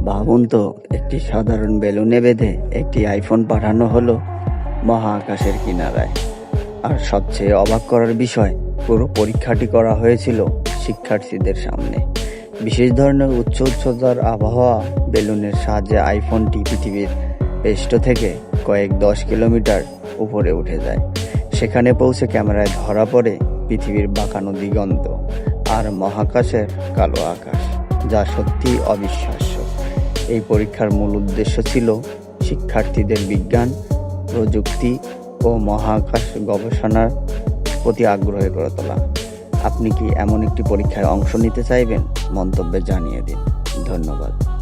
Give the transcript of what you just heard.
ভাবুন তো, একটি সাধারণ বেলুনে বেঁধে একটি আইফোন পাঠানো হলো মহাকাশের কিনারায়। আর সবচেয়ে অবাক করার বিষয়, পুরো পরীক্ষাটি করা হয়েছিল শিক্ষার্থীদের সামনে। বিশেষ ধরনের উচ্চ উচ্চতার আবহাওয়া বেলুনের সাহায্যে আইফোনটি পৃথিবীর পৃষ্ঠ থেকে কয়েক 10 কিলোমিটার উপরে উঠে যায়। সেখানে পৌঁছে ক্যামেরায় ধরা পড়ে পৃথিবীর বাঁকানো দিগন্ত আর মহাকাশের কালো আকাশ, যা সত্যি অবিশ্বাস্য। এই পরীক্ষার মূল উদ্দেশ্য ছিল শিক্ষার্থীদের বিজ্ঞান, প্রযুক্তি ও মহাকাশ গবেষণার প্রতি আগ্রহী করে তোলা। আপনি কি এমন একটি পরীক্ষায় অংশ নিতে চাইবেন? মন্তব্যে জানিয়ে দিন। ধন্যবাদ।